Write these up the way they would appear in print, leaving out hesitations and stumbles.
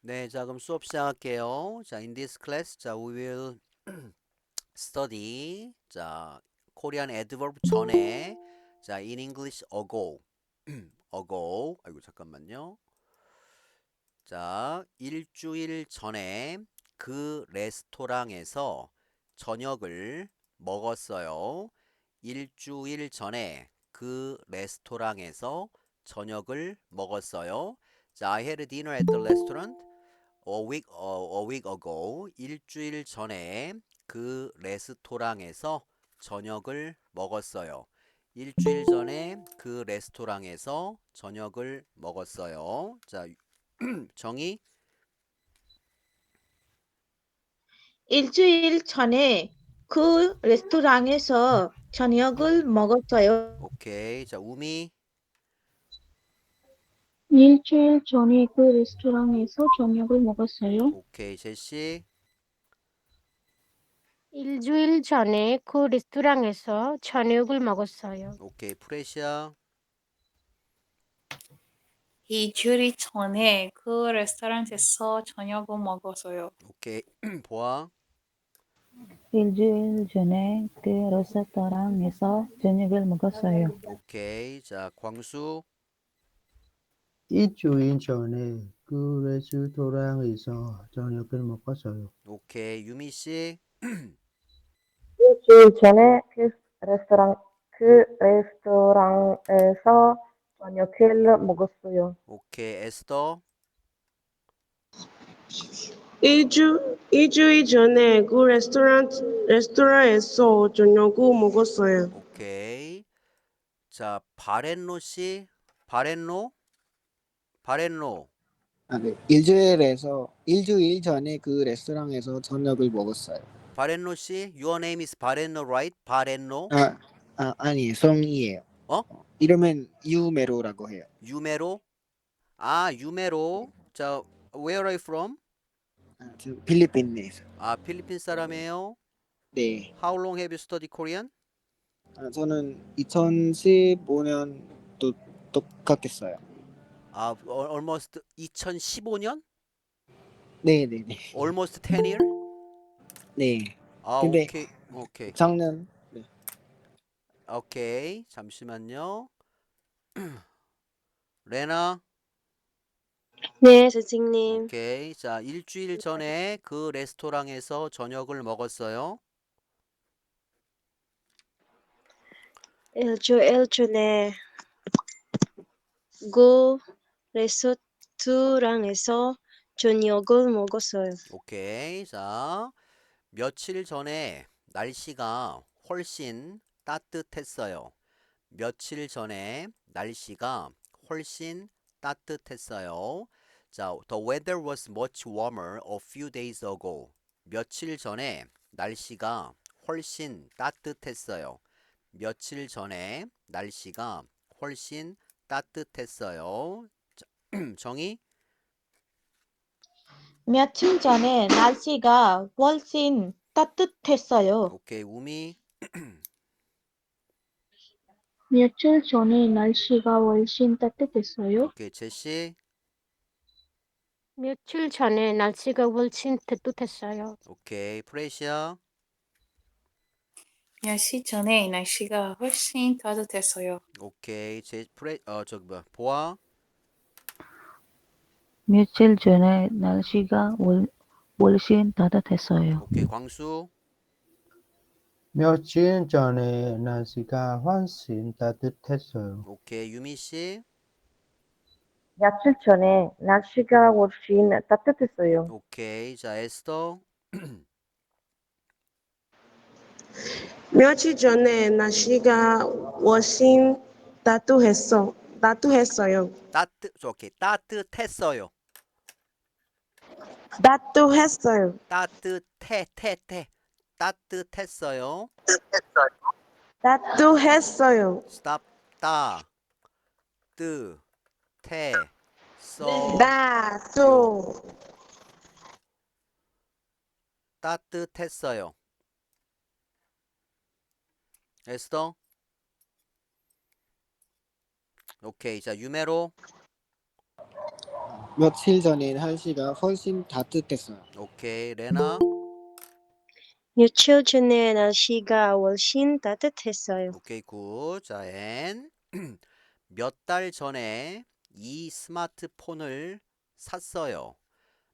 네, 자, 그럼 수업 시작할게요. 자, in this class, 자, we will study, 자, Korean adverb 전에, 자, in English ago, ago, 아이고, 잠깐만요. 자, 일주일 전에 그 레스토랑에서 저녁을 먹었어요. 일주일 전에 그 레스토랑에서 저녁을 먹었어요. 자, I had dinner at the restaurant a week ago. 일주일 전에 그 레스토랑에서 저녁을 먹었어요. 일주일 전에 그 레스토랑에서 저녁을 먹었어요. 자, 정의. 일주일 전에 그 레스토랑에서 저녁을 먹었어요. 오케이. 자, 우미. 일주일 전에 그 레스토랑에서 저녁을 먹었어요. 오케이. 제시. 일주일 전에 그 레스토랑에서 저녁을 먹었어요. 오케이. 프레시아. 2주일 전에 그 레스토랑에서 저녁을 먹었어요. 오케이. 보아. 일주일 전에 그 레스토랑에서 저녁을 먹었어요. 오케이. 자, 광수. 일주일 전에 그 레스토랑에서 저녁을 먹었어요. 오케이. 유미 씨. 일주일 전에 그 레스토랑에서 저녁을 먹었어요. 오케이. 에스더. 일주일 전에 그 레스토랑에서 저녁을 먹었어요. 오케이. 자, 바렌로 씨. 바렌로. 바렌로. 네. 일주일 전에 그 레스토랑에서 저녁을 먹었어요. 바렌로 씨. Your name is 바렌로, right? 바렌로. 아니, 성이에요. 어? 이름은 유메로라고 해요. 유메로. 아, 유메로. 자, where are you from? 저 필리핀에서. 아, 필리핀 사람이에요. 네. How long have you studied Korean? 저는 2015년 또 똑같겠어요. 아, almost 2015년? 네네네. Almost 10 year? 네. 아, 근데 오케이. 오케이. 작년 네. 오케이. 잠시만요. 레나. 네, 선생님. 오케이. 자, 일주일 전에 그 레스토랑에서 저녁을 먹었어요. 일주일 전에 그 레스토랑에서 저녁을 먹었어요. 오케이. 자, 며칠 전에 날씨가 훨씬 따뜻했어요. 며칠 전에 날씨가 훨씬 따뜻했어요. 자, the weather was much warmer a few days ago. 며칠 전에 날씨가 훨씬 따뜻했어요. 며칠 전에 날씨가 훨씬 따뜻했어요. 자, 정의. 며칠 전에 날씨가 훨씬 따뜻했어요. 오케이. 우미. 며칠 전에 날씨가 훨씬 따뜻했어요. 오케이. 제시. 며칠 전에 날씨가 훨씬 따뜻했어요. 오케이. 프레시아. 몇 시 전에 날씨가 훨씬 따뜻했어요. 오케이. 저기 뭐야. 보아. 며칠 전에 날씨가 훨씬 따뜻했어요. 오케이. 광수. 며칠 전에 날씨가 훨씬 따뜻했어요. 오케이. 유미 씨. 며칠 전에 날씨가 훨씬 따뜻했어요. 오케이. 자, 에스더. 며칠 전에 날씨가 훨씬 따뜻했어요. 오케이. 따뜻했어요. 따뜻했어요. 따뜻했어요. 따뜻했어요. 스탑. 따뜻했어요. 따뜻했어요. 에스더. 오케이. 자, 유메로. 며칠 전에 날씨가 훨씬 따뜻했어요. 오케이, 레나. 며칠 전에 날씨가 훨씬 따뜻했어요. 오케이, 굿. 자, 앤. 몇 달 전에 이 스마트폰을 샀어요.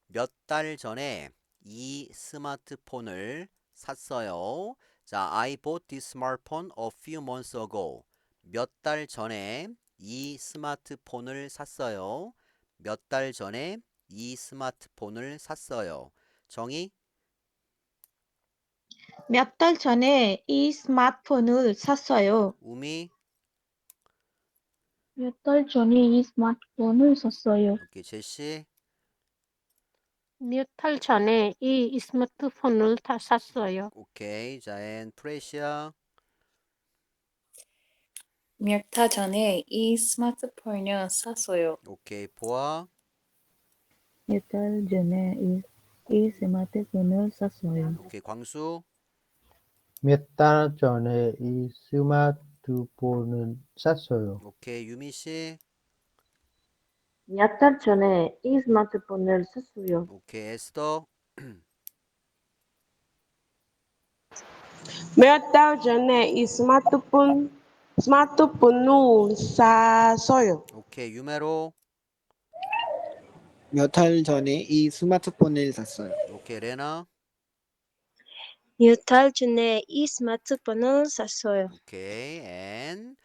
몇 달 전에 이 스마트폰을 샀어요. 자, I bought this smartphone a few months ago. 몇 달 전에 이 스마트폰을 샀어요. 몇 달 전에 이 스마트폰을 샀어요. 정의? 몇 달 전에 이 스마트폰을 샀어요. 우미? 몇 달 전에 이 스마트폰을 샀어요. 오케이, 제시? 몇 달 전에 이 스마트폰을 다 샀어요. 오케이, 자, 앤 프레시아? 몇 달 전에 이 스마트폰을 샀어요. 오케이, 보아? 몇 달 전에 이 스마트폰을 샀어요. 오케이, 광수? 몇 달 전에 이 스마트폰을 샀어요. 오케이, 유미 씨? 몇 달 전에 이 스마트폰을 샀어요. 오케이, 에스더? 몇 달 전에 이 스마트폰을 샀어요. 오케이, 유메로? 몇 달 전에 이 스마트폰을 샀어요. 오케이, 레나? 몇 달 전에 이 스마트폰을 샀어요. 오케이, 앤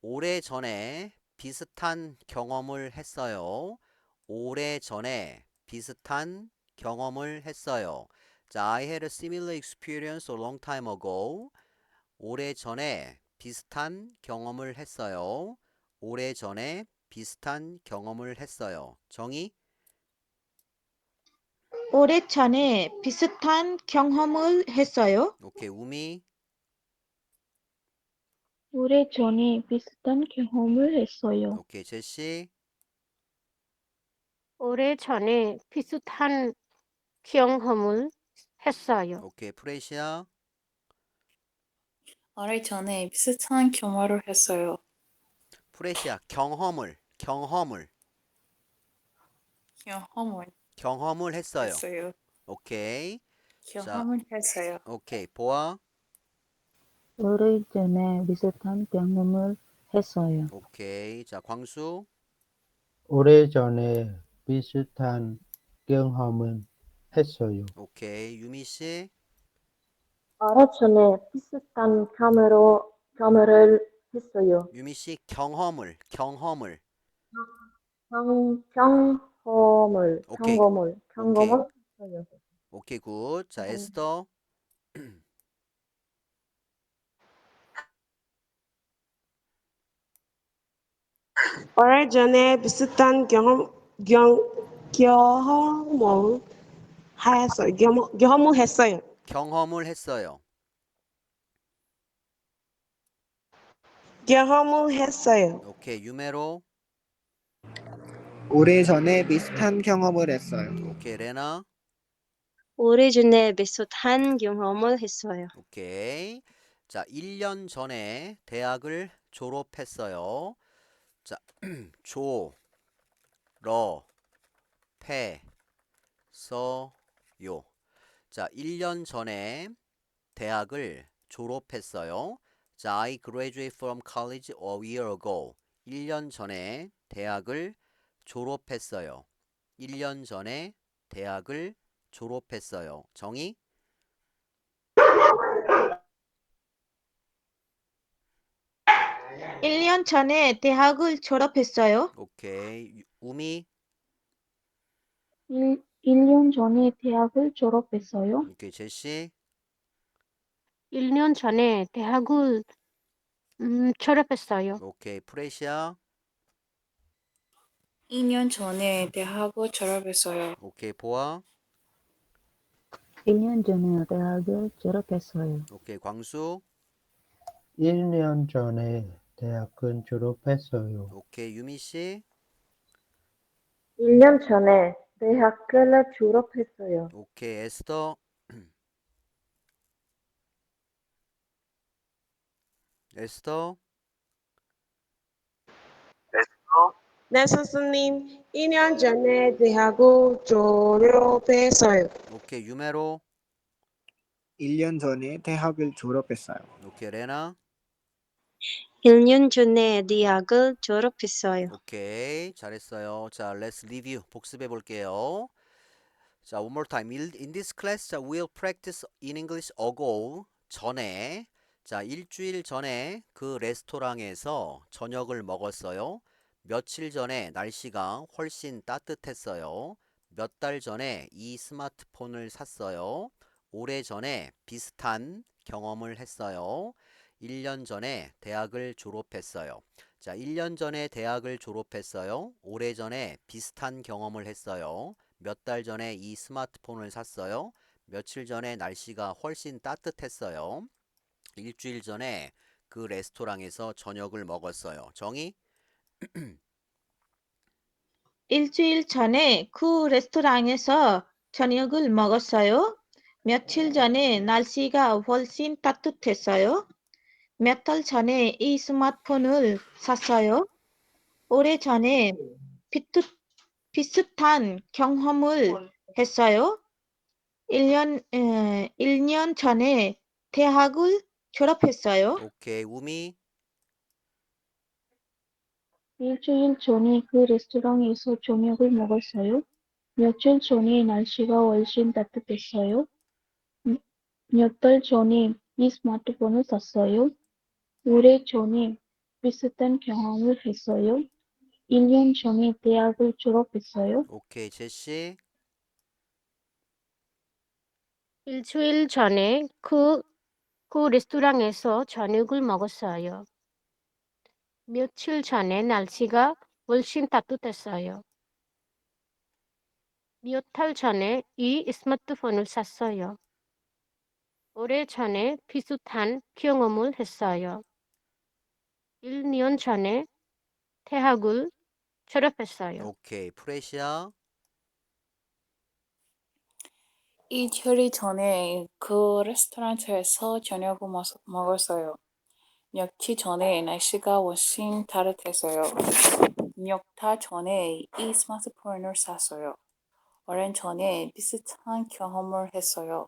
오래 전에 비슷한 경험을 했어요. 오래 전에 비슷한 경험을 했어요. 자, I had a similar experience a long time ago. 오래 전에 비슷한 경험을 했어요. 오래 전에 비슷한 경험을 했어요. 정의? 오래 전에 비슷한 경험을 했어요. 오케이, 우미? 오래 전에 비슷한 경험을 했어요. 오케이, 제시? 오래 전에 비슷한 경험을 했어요. 오케이, 프레시아? 오래 전에 비슷한 경험을 했어요. 프레시아, 경험을 경험을 했어요. 했어요. 오케이. 자, 경험을 했어요. 오케이. 보아. 오래 전에 비슷한 경험을 했어요. 오케이. 자, 광수. 오래전에 비슷한 경험을 했어요. 오케이. 유미 씨. 오래 전에 비슷한 경험을 했어요. 유미 씨, 경험을. 오케이. 오케이. 경험을 했어요. 오케이, 굿. 자, 에스더. 오래 전에 비슷한 경험을 했어요. 경험을 했어요. 경험을 했어요. 경험을 했어요. 오케이. 유메로. 오래 전에 비슷한 경험을 했어요. 오케이. 레나. 오래 전에 비슷한 경험을 했어요. 오케이. 자, 1년 전에 대학을 졸업했어요. 자, 졸업했어요. 자, 1년 전에 대학을 졸업했어요. 자, I graduated from college a year ago. 1년 전에 대학을 졸업했어요. 1년 전에 대학을 졸업했어요. 정의? 1년 전에 대학을 졸업했어요. 오케이. 우미? 1년 전에 대학을 졸업했어요. 오케이. 제시? 1년 전에 대학을 졸업했어요. 오케이. 프레시아? 2년 전에 대학을 졸업했어요. 오케이. 보아? 1년 전에 대학을 졸업했어요. 오케이. 광수? 1년 전에 대학은 졸업했어요. 오케이. 유미 씨? 1년 전에 대학을 졸업했어요. 오케이. 에스더? 에스더? 네, 선생님. 2년 전에 대학을 졸업했어요. 오케이, 유메로. 1년 전에 대학을 졸업했어요. 오케이, 레나. 1년 전에 대학을 졸업했어요. 오케이, 잘했어요. 자, let's review. 복습해 볼게요. 자, one more time. In this class, 자, we'll practice in English ago. 전에. 자, 일주일 전에 그 레스토랑에서 저녁을 먹었어요. 며칠 전에 날씨가 훨씬 따뜻했어요. 몇 달 전에 이 스마트폰을 샀어요. 오래 전에 비슷한 경험을 했어요. 1년 전에 대학을 졸업했어요. 자, 1년 전에 대학을 졸업했어요. 오래 전에 비슷한 경험을 했어요. 몇 달 전에 이 스마트폰을 샀어요. 며칠 전에 날씨가 훨씬 따뜻했어요. 일주일 전에 그 레스토랑에서 저녁을 먹었어요. 정의? 일주일 전에 그 레스토랑에서 저녁을 먹었어요. 며칠 전에 날씨가 훨씬 따뜻했어요. 몇 달 전에 이 스마트폰을 샀어요. 오래 전에 비슷한 경험을 했어요. 1년 전에 대학을 졸업했어요. 오케이. 우미? 일주일 전에 그 레스토랑에서 저녁을 먹었어요. 며칠 전에 날씨가 훨씬 따뜻했어요. 몇 달 전에 이 스마트폰을 샀어요. 오래 전에 비슷한 경험을 했어요. 1년 전에 대학을 졸업했어요. 오케이. 제시? 일주일 전에 그 레스토랑에서 저녁을 먹었어요. 며칠 전에 날씨가 훨씬 따뜻했어요. 몇 달 전에 이 스마트폰을 샀어요. 오래 전에 비슷한 경험을 했어요. 1년 전에 대학을 졸업했어요. 오케이. 프레시아? 이틀 전에 그 레스토랑에서 저녁을 먹었어요. 며칠 전에 날씨가 훨씬 따뜻했어요. 몇 달 전에 이 스마트폰을 샀어요. 오랜 전에 비슷한 경험을 했어요.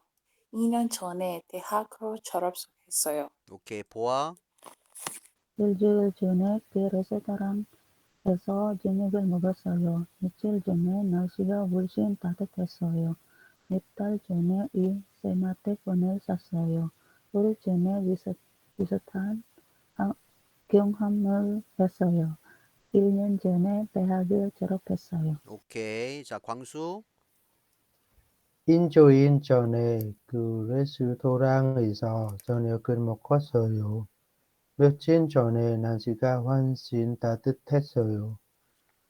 2년 전에 대학을 졸업했어요. 오케이. 보아? 일주일 전에 그 레스토랑에서 저녁을 먹었어요. 며칠 전에 날씨가 훨씬 따뜻했어요. 몇 달 전에 이 스마트폰을 샀어요. 오래 전에 비슷한 경험을 했어요. 1년 전에 대학을 졸업했어요. 오케이. 자, 광수? 일주일 전에 그 레스토랑에서 저녁을 먹었어요. 며칠 전에 날씨가 훨씬 따뜻했어요.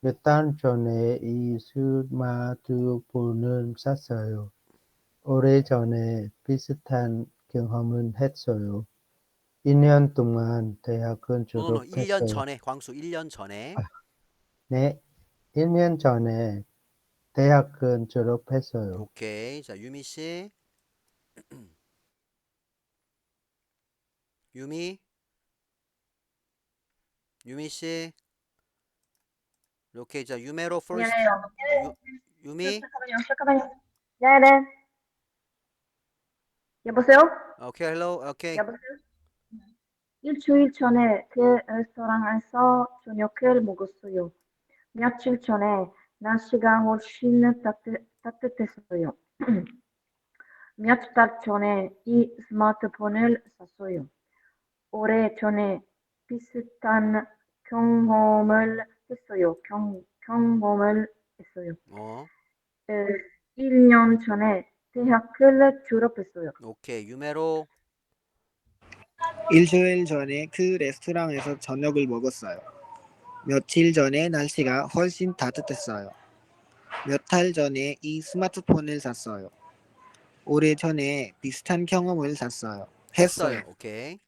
몇 달 전에 이 스마트폰을 샀어요. 오래 전에 비슷한 경험을 했어요. 2년 동안 대학은 노노노. 1년 졸업했어요. 전에. 광수 1년 전에. 네, 1년 전에 대학은 졸업했어요. 오케이. 자, 유미 씨? 유미? 유미 씨? 오케이. 자, 유메로 first. 유미? 잠깐만요. 네네. 여보세요? 오케이. 헬로. 오케이. 여보세요? 일주일 전에 그 레스토랑에서 저녁을 먹었어요. 며칠 전에 날씨가 훨씬 따뜻했어요. 몇 달 전에 이 스마트폰을 샀어요. 오래 전에 비슷한 경험을 했어요. 경험을 했어요. 어. 1년 전에 대학을 졸업했어요. 오케이. 유메로. 일주일 전에 그 레스토랑에서 저녁을 먹었어요. 며칠 전에 날씨가 훨씬 따뜻했어요. 몇 달 전에 이 스마트폰을 샀어요. 오래 전에 비슷한 경험을 했어요. 오케이.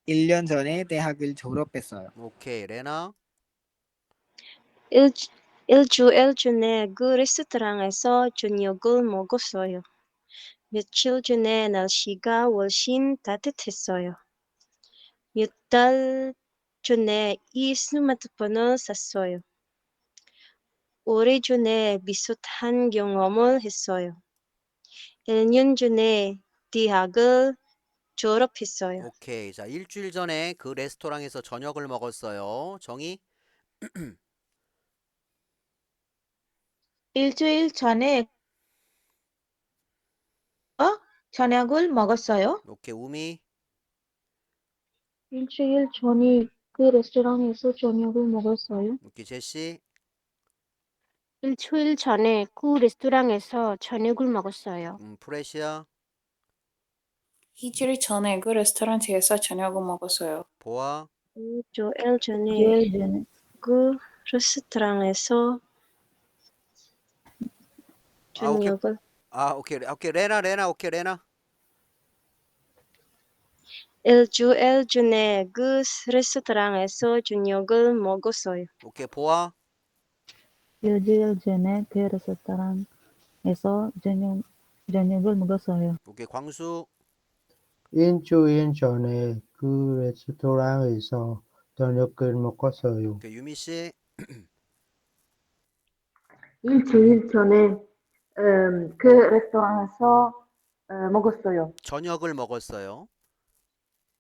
1년 전에 대학을 졸업했어요. 오케이. 레나. 일주일 전에 그 레스토랑에서 저녁을 먹었어요. 며칠 전에 날씨가 훨씬 따뜻했어요. 몇 달 전에 이 스마트폰을 샀어요. 오래전에 비슷한 경험을 했어요. 1년 전에 대학을 졸업했어요. 오케이. 자, 일주일 전에 그 레스토랑에서 저녁을 먹었어요. 정의. 일주일 전에 저녁을 먹었어요. 오케이. 우미. 일주일 전에 그 레스토랑에서 저녁을 먹었어요. 오케이. 제시. 일주일 전에 그 레스토랑에서 저녁을 먹었어요. 프레시아. 2주일 전에 그 레스토랑에서 저녁을 먹었어요. 보아. 일주일 전에 일주일 전에 그 레스토랑에서 아, 오케이. 저녁을 오케이. 레나. 오케이. 레나. 일주일 전에 그 레스토랑에서 저녁을 먹었어요. 오케이. 보아. 일주일 전에 그 레스토랑에서 저녁을 먹었어요. 오케이. 광수. 일주일 전에 그 레스토랑에서 저녁을 먹었어요. 오케이. 유미 씨. 일주일 전에 그 레스토랑에서 먹었어요. 저녁을 먹었어요.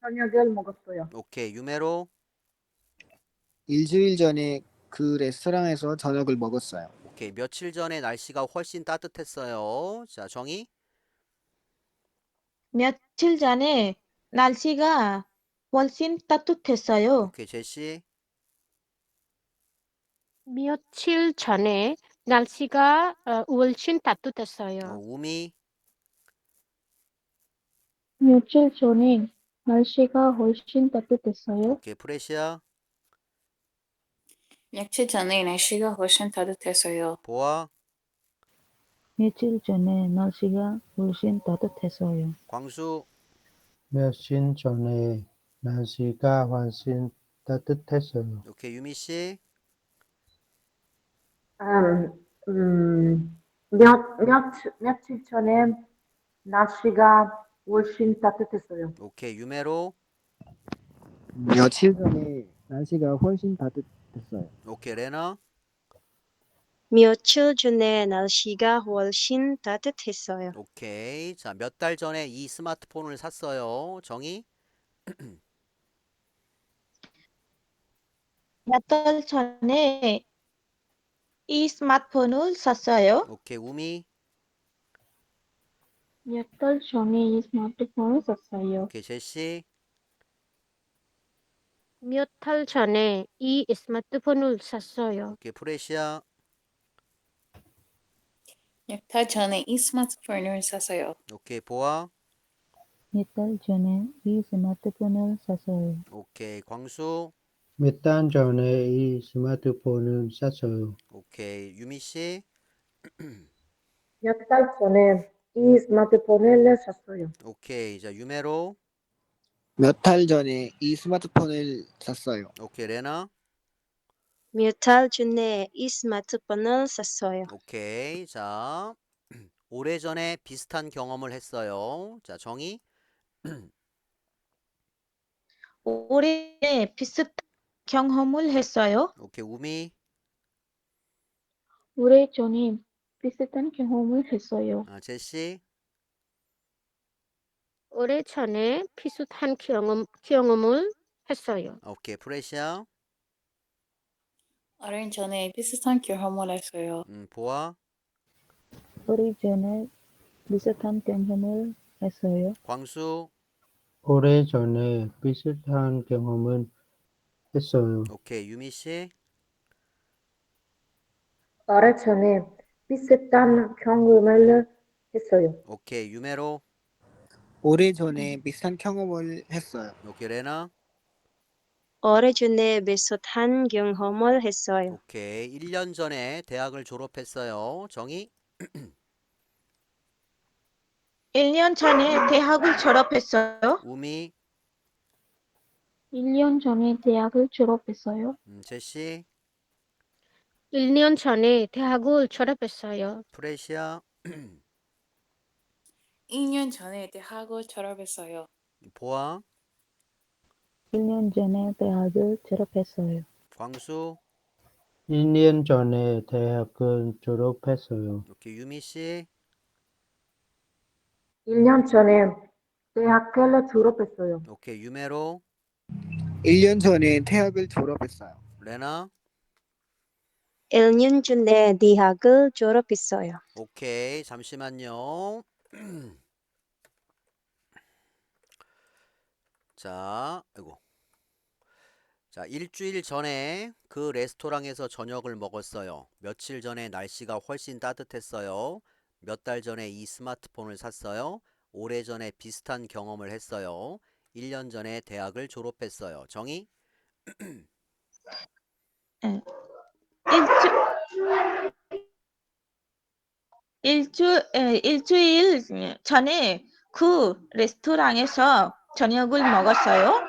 저녁을 먹었어요. 오케이. 유메로. 일주일 전에 그 레스토랑에서 저녁을 먹었어요. 오케이. 며칠 전에 날씨가 훨씬 따뜻했어요. 자, 정의. 며칠 전에 날씨가 훨씬 따뜻했어요. 오케이. 제시. 며칠 전에 날씨가 훨씬 따뜻했어요. 우미. 며칠 전에 날씨가 훨씬 따뜻했어요. 오케이. 프레시아. 며칠 전에 날씨가 훨씬 따뜻했어요. 보아. 며칠 전에 날씨가 훨씬 따뜻했어요. 광수. 며칠 전에 날씨가 훨씬 따뜻했어요. 오케이. 유미 씨. 며칠 전에 날씨가 훨씬 따뜻했어요. 오케이. 유메로. 며칠 전에 날씨가 훨씬 따뜻했어요. 오케이. 레나. 며칠 전에 날씨가 훨씬 따뜻했어요. 오케이. 자, 몇 달 전에 이 스마트폰을 샀어요. 정의. 몇 달 전에 이 스마트폰을 샀어요. 오케이. 우미. 몇 달 전에 이 스마트폰을 샀어요. 오케이. 제시. 몇 달 전에 이 스마트폰을 샀어요. 오케이. 프레시아. 몇 달 전에 이 스마트폰을 샀어요. 오케이. 보아. 몇 달 전에 이 스마트폰을 샀어요. 오케이. 광수. 몇 달 전에 이 스마트폰을 샀어요. 오케이. 유미 씨. 몇 달 전에 이 스마트폰을 샀어요. 오케이. 자, 유메로. 몇 달 전에 이 스마트폰을 샀어요. 오케이. 레나. 몇 달 전에 이 스마트폰을 샀어요. 오케이. 자, 오래전에 비슷한 경험을 했어요. 자, 정의. 올해 비슷한 경험을 했어요. 오케이. 우미. 오래전에 비슷한 경험을 했어요. 제시. 오래전에 비슷한 경험을 했어요. 오케이. 프레시아. 어린 전에 비슷한 경험을 했어요. 보아. 오래전에 비슷한 경험을 했어요. 광수. 오래전에 비슷한 경험은 했어요. 오케이. 유미 씨. 오래전에 비슷한 경험을 했어요. 오케이. 유메로. 오래전에 비슷한 경험을 했어요. 오케이. 레나. 오래전에 비슷한 경험을 했어요. 오케이. 1년 전에 대학을 졸업했어요. 정의. 1년 전에 대학을 졸업했어요. 우미. 1년 전에 대학을 졸업했어요. 제시. 1년 전에 대학을 졸업했어요. 프레시아. 2년 전에 대학을 졸업했어요. 보아. 1년 전에 대학을 졸업했어요. 광수. 2년 전에 대학을 졸업했어요. 오케이. 유미 씨. 1년 전에 대학을 졸업했어요. 오케이. 유메로. 1년 전에 대학을 졸업했어요. 레나. 1년 전에 대학을 졸업했어요. 오케이. 잠시만요. 자, 아이고. 자, 일주일 전에 그 레스토랑에서 저녁을 먹었어요. 며칠 전에 날씨가 훨씬 따뜻했어요. 몇 달 전에 이 스마트폰을 샀어요. 오래전에 비슷한 경험을 했어요. 1년 전에 대학을 졸업했어요. 정의? 일주일 전에 그 레스토랑에서 저녁을 먹었어요.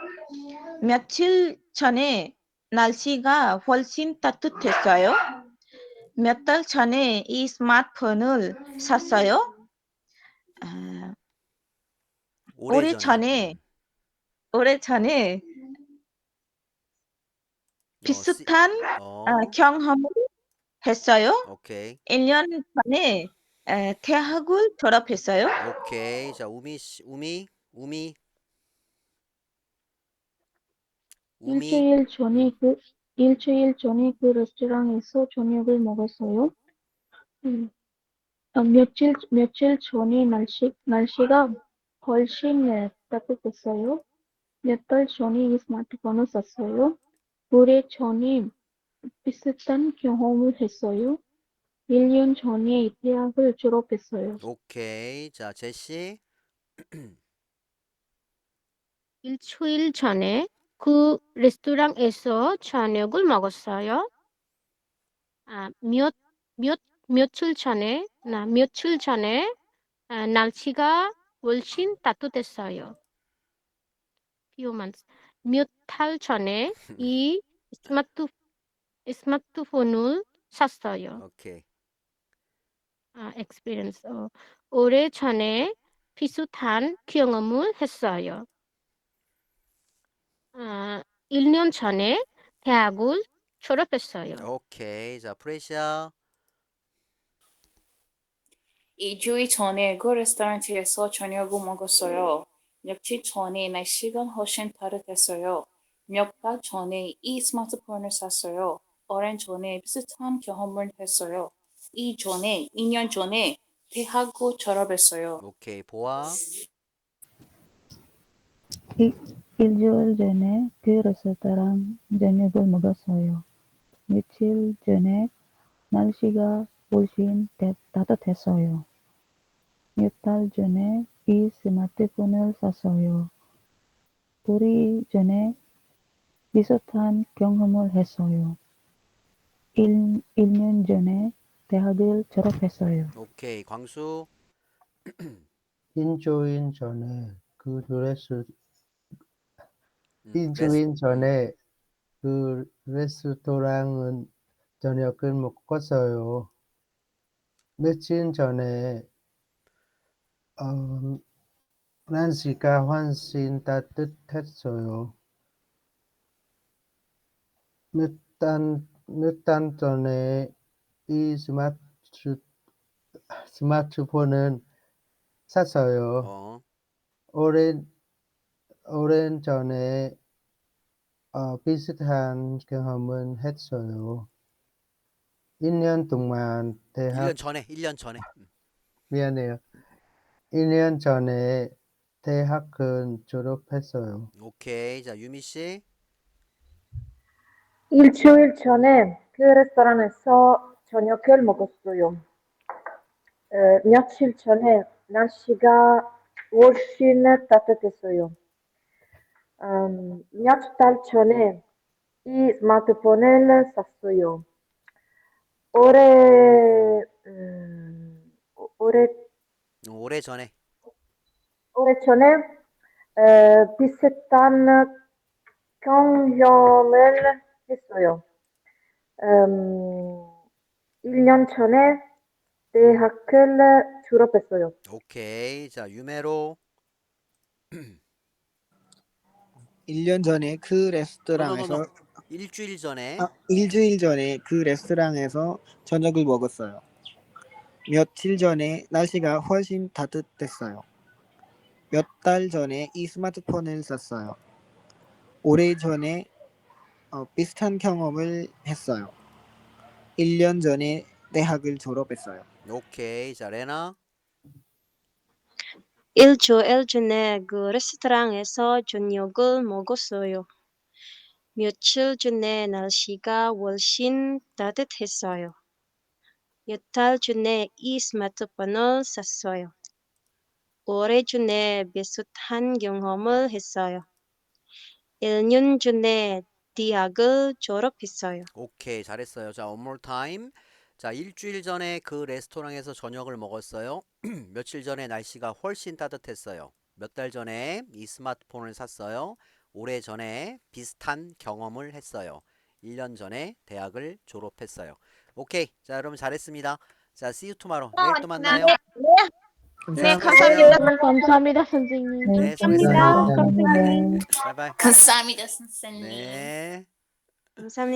며칠 전에 날씨가 훨씬 따뜻했어요. 몇 달 전에 이 스마트폰을 샀어요. 오래전에. 오래전에 비슷한 경험을 했어요. 오케이. 1년 전에 대학을 졸업했어요. 오케이. 자, 우미 씨, 우미. 일주일 전에 그 레스토랑에서 저녁을 먹었어요. 며칠 전에 날씨가 훨씬 따뜻했어요. 몇 달 전에 이 스마트폰을 샀어요. 오래전에 비슷한 경험을 했어요. 1년 전에 대학을 졸업했어요. 오케이. 자, 제시. 일주일 전에 그 레스토랑에서 저녁을 먹었어요. 며칠 전에 날씨가 훨씬 따뜻했어요. few months. 몇 달 전에 이 스마트폰을 샀어요. 오케이. experience. 오래 전에 비슷한 경험을 했어요. 1년 전에 대학을 졸업했어요. 오케이. 자, 프레시아. 2주일 전에 그 레스토랑에서 저녁을 먹었어요. 며칠 전에 날씨가 훨씬 따뜻했어요. 몇 달 전에 이 스마트폰을 샀어요. 오랜 전에 비슷한 경험을 했어요. 2년 전에 대학을 졸업했어요. 오케이. 보아. 일주일 전에 그 레스토랑 저녁을 먹었어요. 며칠 전에 날씨가 훨씬 따뜻했어요. 몇 달 전에 이 스마트폰을 샀어요. 오래전에 비슷한 경험을 했어요. 1년 전에 대학을 졸업했어요. 오케이. 광수. 일주일 전에 그 레스토랑은 저녁을 먹었어요. 며칠 전에 날씨가 훨씬 따뜻했어요. 몇 달 전에 이 스마트폰을 샀어요. 오랜 전에 비슷한 경험을 했어요. 1년 동안 1년 전에. 미안해요. 1년 전에 대학은 졸업했어요. 오케이. 자, 유미 씨. 일주일 전에 그 레스토랑에서 저녁을 먹었어요. 며칠 전에 날씨가 훨씬 따뜻했어요. 몇 달 전에 이 스마트폰을 샀어요. 오래 전에. 오래전에 비슷한 경험을 했어요. 1년 전에 대학을 졸업했어요. 오케이. 자, 유메로. 1년 전에 그 레스토랑에서 노노노노. 일주일 전에 일주일 전에 그 레스토랑에서 저녁을 먹었어요. 며칠 전에 날씨가 훨씬 따뜻했어요. 몇 달 전에 이 스마트폰을 샀어요. 오래전에 비슷한 경험을 했어요. 1년 전에 대학을 졸업했어요. 오케이. 자, 레나. 일주일 전에 그 레스토랑에서 저녁을 먹었어요. 며칠 전에 날씨가 훨씬 따뜻했어요. 몇 달 전에 이 스마트폰을 샀어요. 오래전에 비슷한 경험을 했어요. 1년 전에 대학을 졸업했어요. 오케이. 잘했어요. 자, one more time. 자, 일주일 전에 그 레스토랑에서 저녁을 먹었어요. 며칠 전에 날씨가 훨씬 따뜻했어요. 몇 달 전에 이 스마트폰을 샀어요. 오래 전에 비슷한 경험을 했어요. 1년 전에 대학을 졸업했어요. 오케이. 자, 여러분 잘했습니다. 자, see you tomorrow. 내일 또 만나요. 네, 감사합니다. 감사합니다, 선생님. 네, 감사합니다. 수고했어요. 선생님. 바이바이. 감사합니다, 선생님. 네. 감사합니다.